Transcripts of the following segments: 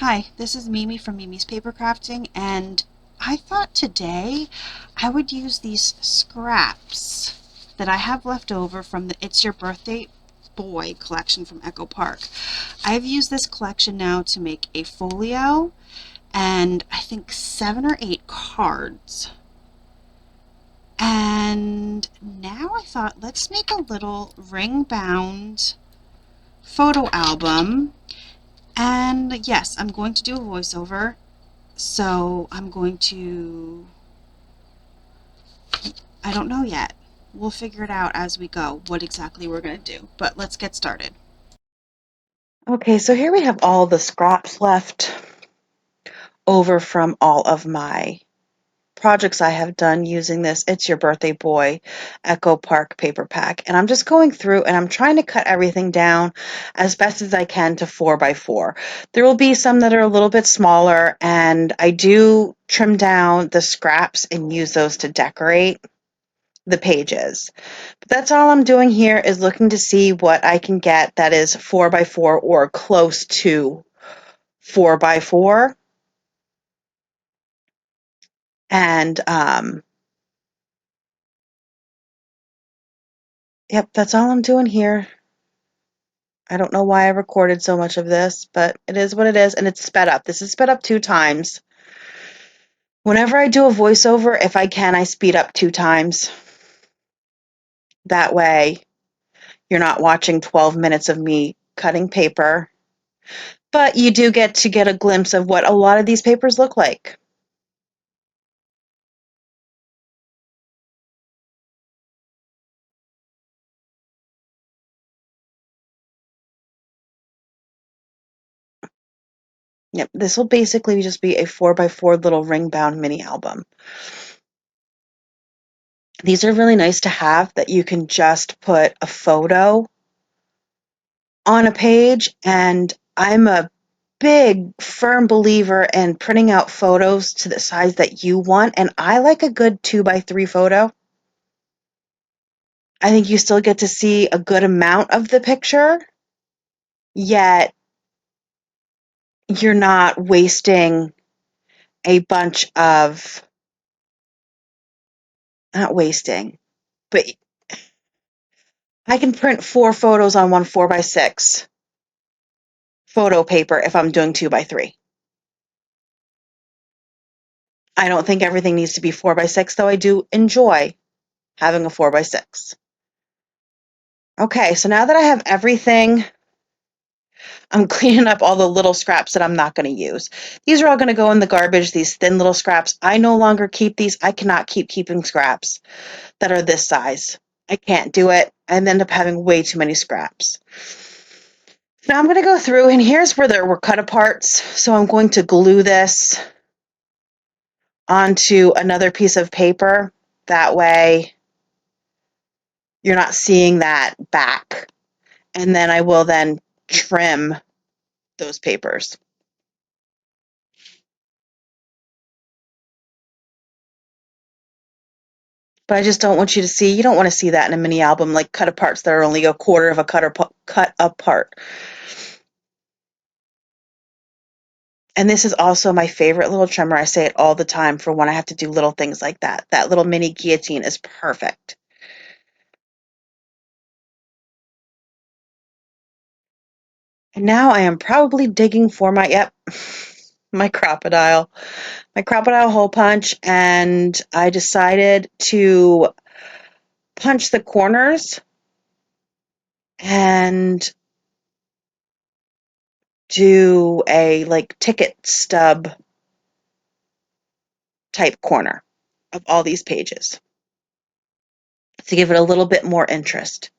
Hi, this is Mimi from Mimi's Paper Crafting, and I thought today I would use these scraps that I have left over from the It's Your Birthday Boy collection from Echo Park. I've used this collection now to make a folio and I think 7 or 8 cards. And now I thought let's make a little ring bound photo album. And yes, I'm going to do a voiceover. So I'm going to, I don't know yet. We'll figure it out as we go, what exactly we're going to do. But let's get started. Okay, so here we have all the scraps left over from all of my projects I have done using this It's Your Birthday Boy Echo Park paper pack. And I'm just going through and I'm trying to cut everything down as best as I can to 4x4. There will be some that are a little bit smaller, and I do trim down the scraps and use those to decorate the pages. But that's all I'm doing here, is looking to see what I can get that is 4x4 or close to 4x4. And yep, that's all I'm doing here. I don't know why I recorded so much of this, but it is what it is, and it's sped up. This is sped up 2 times. Whenever I do a voiceover, if I can, I speed up 2 times. That way, you're not watching 12 minutes of me cutting paper, but you do get to get a glimpse of what a lot of these papers look like. Yep, this will basically just be a 4x4 little ring bound mini album. These are really nice to have, that you can just put a photo on a page, and I'm a big firm believer in printing out photos to the size that you want, and I like a good 2x3 photo. I think you still get to see a good amount of the picture, yet you're not wasting a bunch of, not wasting, but I can print 4 photos on one 4x6 photo paper if I'm doing 2x3. I don't think everything needs to be 4x6, though I do enjoy having a 4x6. Okay, so now that I have everything, I'm cleaning up all the little scraps that I'm not going to use. These are all going to go in the garbage, these thin little scraps. I no longer keep these. I cannot keep keeping scraps that are this size. I can't do it. I end up having way too many scraps. Now I'm going to go through, and here's where there were cut aparts. So I'm going to glue this onto another piece of paper. That way you're not seeing that back. And then I will then trim those papers. But I just don't want you to see, you don't want to see that in a mini album, like cut aparts that are only a quarter of a cut apart. And this is also my favorite little trimmer. I say it all the time for when I have to do little things like that. That little mini guillotine is perfect. And now I am probably digging for my, yep, my crocodile, hole punch. And I decided to punch the corners and do a like ticket stub type corner of all these pages to give it a little bit more interest.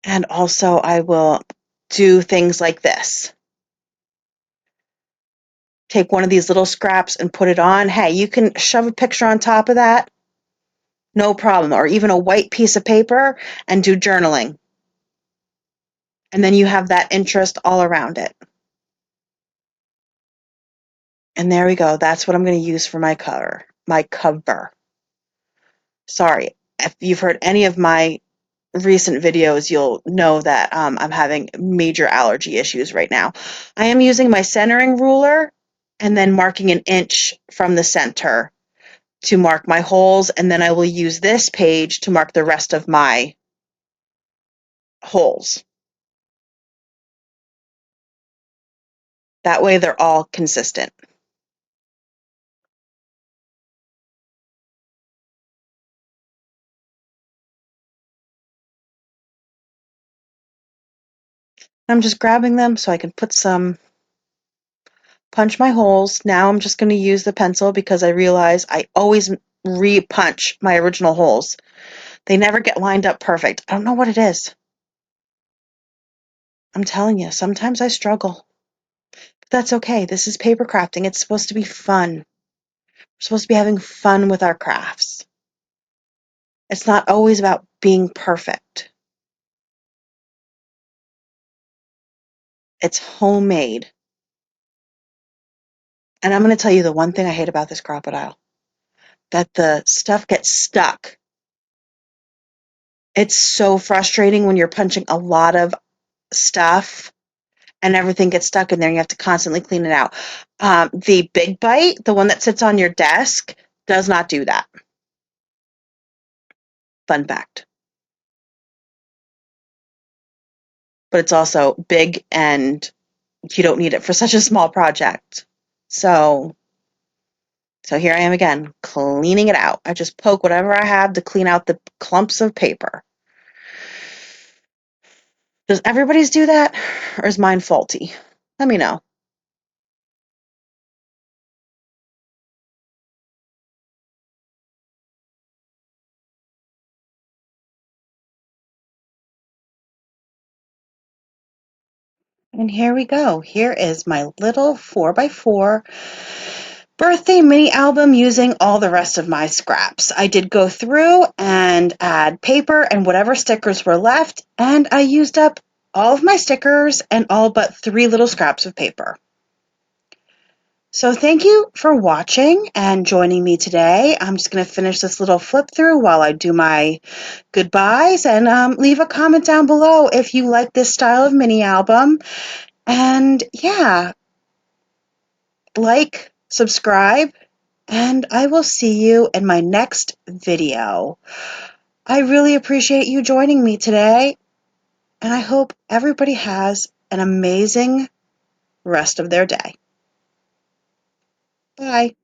And also I will do things like this. Take one of these little scraps and put it on. Hey, you can shove a picture on top of that, no problem. Or even a white piece of paper and do journaling. And then you have that interest all around it. And there we go. That's what I'm going to use for my cover. Sorry. If you've heard any of my recent videos, you'll know that I'm having major allergy issues right now. I am using my centering ruler and then marking an inch from the center to mark my holes, and then I will use this page to mark the rest of my holes. That way they're all consistent. I'm just grabbing them so I can punch my holes. Now I'm just going to use the pencil because I realize I always re-punch my original holes. They never get lined up perfect. I don't know what it is. I'm telling you, sometimes I struggle. But that's okay. This is paper crafting. It's supposed to be fun. We're supposed to be having fun with our crafts. It's not always about being perfect. It's homemade. And I'm going to tell you the one thing I hate about this crocodile, that the stuff gets stuck. It's so frustrating when you're punching a lot of stuff and everything gets stuck in there and you have to constantly clean it out. The Big Bite, the one that sits on your desk, does not do that. Fun fact. But it's also big and you don't need it for such a small project. So here I am again, cleaning it out. I just poke whatever I have to clean out the clumps of paper. Does everybody's do that, or is mine faulty? Let me know. And here we go. Here is my little 4x4 birthday mini album using all the rest of my scraps. I did go through and add paper and whatever stickers were left, and I used up all of my stickers and all but 3 little scraps of paper. So thank you for watching and joining me today. I'm just going to finish this little flip through while I do my goodbyes, and leave a comment down below if you like this style of mini album. And yeah, like, subscribe, and I will see you in my next video. I really appreciate you joining me today, and I hope everybody has an amazing rest of their day. Bye.